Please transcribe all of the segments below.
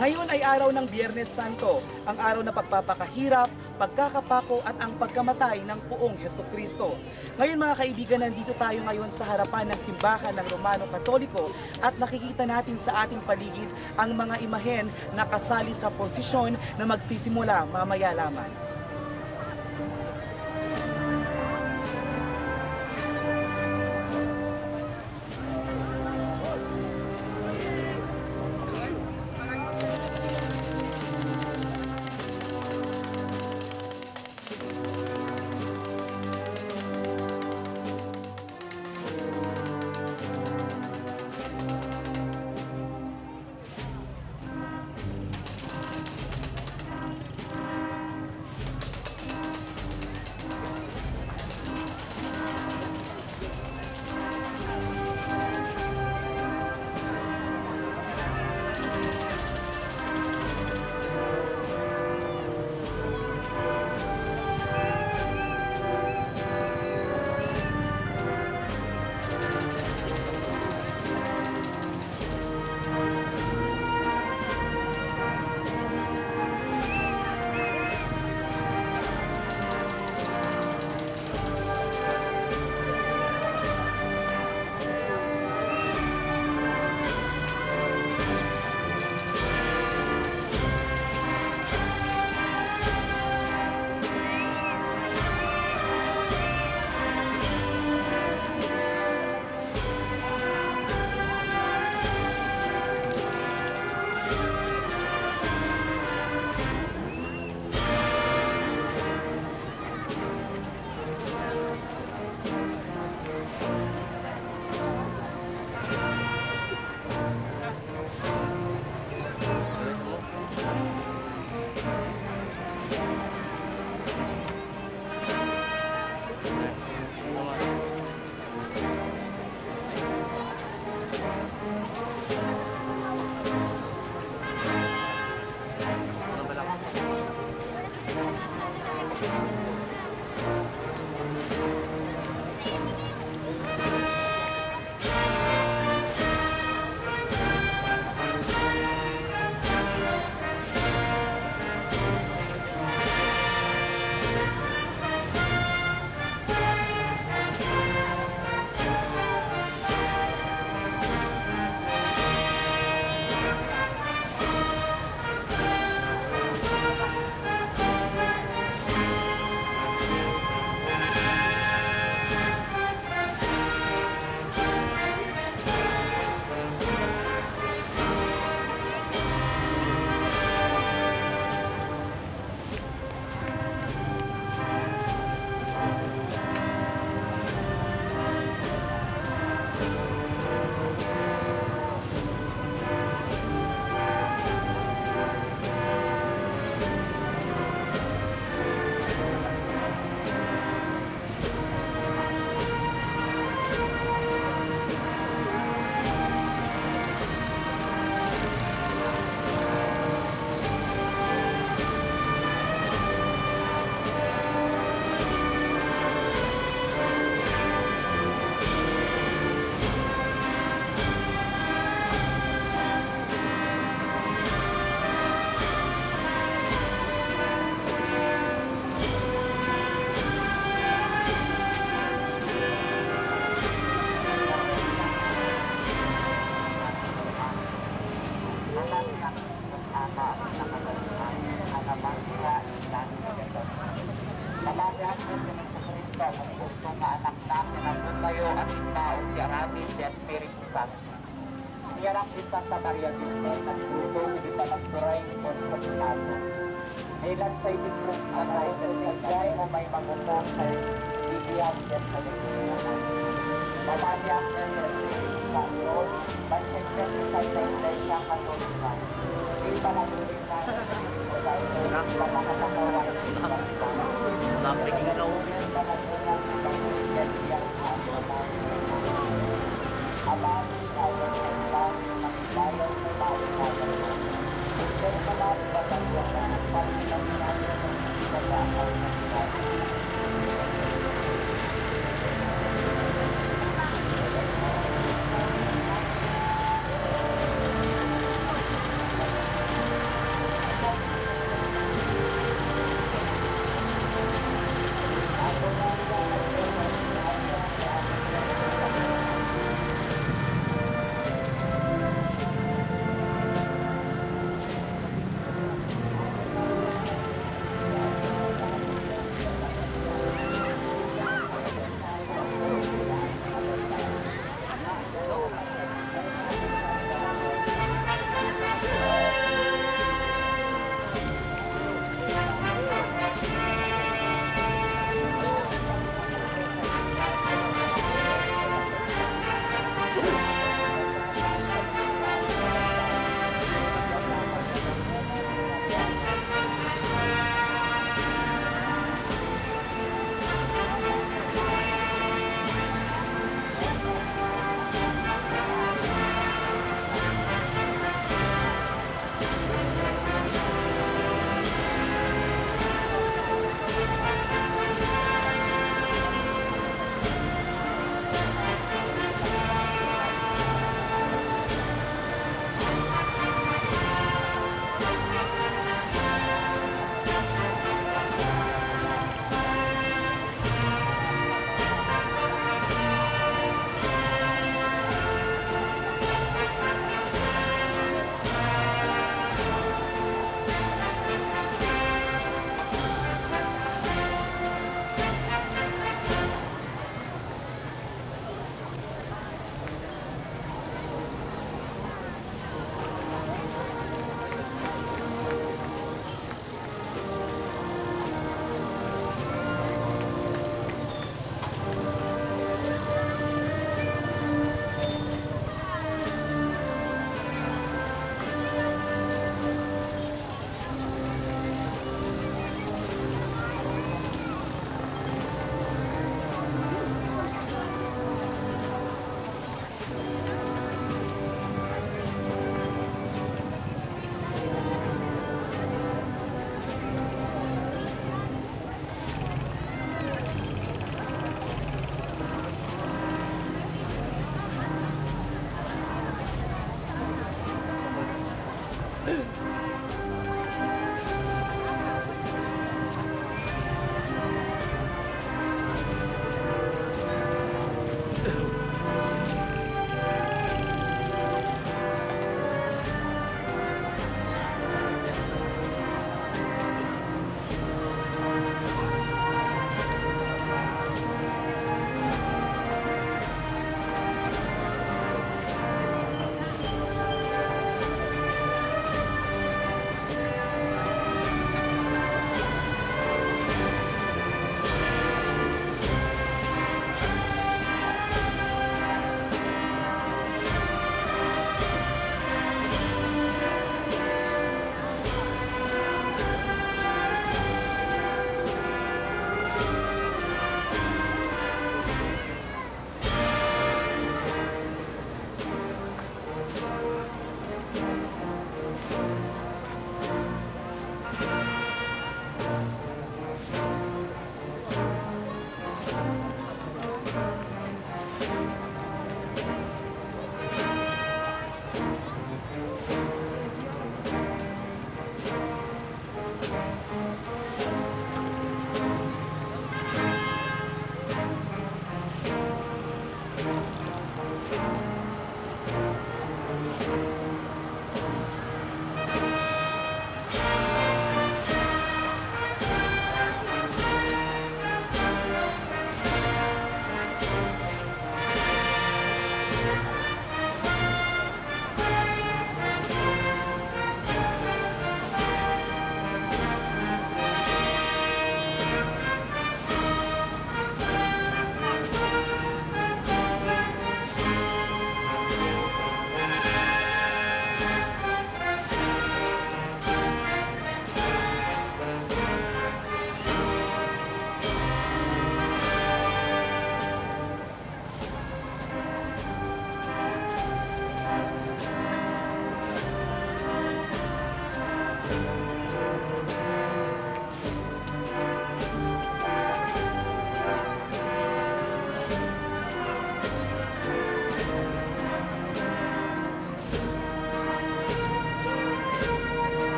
Ngayon ay araw ng Biyernes Santo, ang araw na pagpapakahirap, pagkakapako at ang pagkamatay ng Poong Hesukristo. Ngayon mga kaibigan, nandito tayo ngayon sa harapan ng simbahan ng Romano Katoliko at nakikita natin sa ating paligid ang mga imahen na kasali sa posisyon na magsisimula mamaya lamang. Santa Maria Virgen nagtutong di panagturay ni Constantino. Ilan sa ibigong anay ng kagay na may magupong sa bibiyang yan sa nagsimulan. Pamaniak na yung Panginoon, pansensyon sa tayo sa katulungan. Di panagtuloy na yung pagkakatawa ng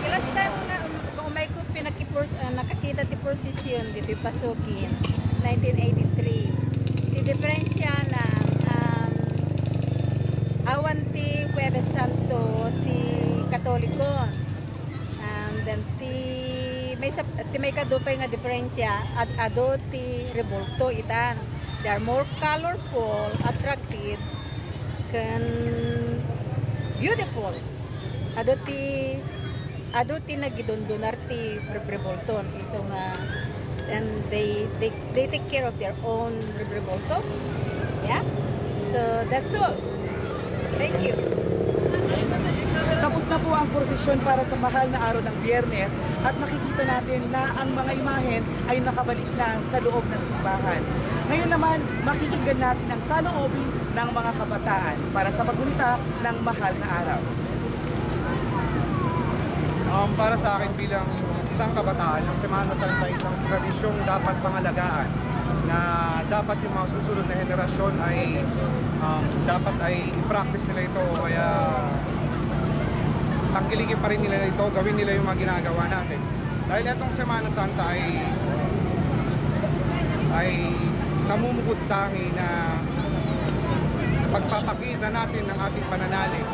Last time nga, umay ko nakakita ti procession dito yung pasukin, 1983. Ti diferensya na awan ti Huwebes Santo ti Katoliko. Then may kadupay nga diferensya at ado ti Revolto itan. They are more colorful, attractive, can beautiful. Ado ti nagidondonar ti Revolton iso nga and they take care of their own Revolto. Yeah, so that's all. Thank you. Tapos na po ang prosesyon para sa mahal na araw ng Biyernes at makikita natin na ang mga imahen ay nakabalik na sa loob ng simbahan. Ngayon naman, makikinggan natin ang saloobin ng mga kabataan para sa paggunita ng mahal na araw. Para sa akin bilang isang kabataan, ang Semana Santa ay isang tradisyong dapat pangalagaan na dapat yung mga susunod na henerasyon ay dapat ay i-practice nila ito o kaya tangkiligin pa rin nila ito, gawin nila yung mga ginagawa natin. Dahil itong Semana Santa ay namumugod tangi na pagpapakita natin ng ating pananalig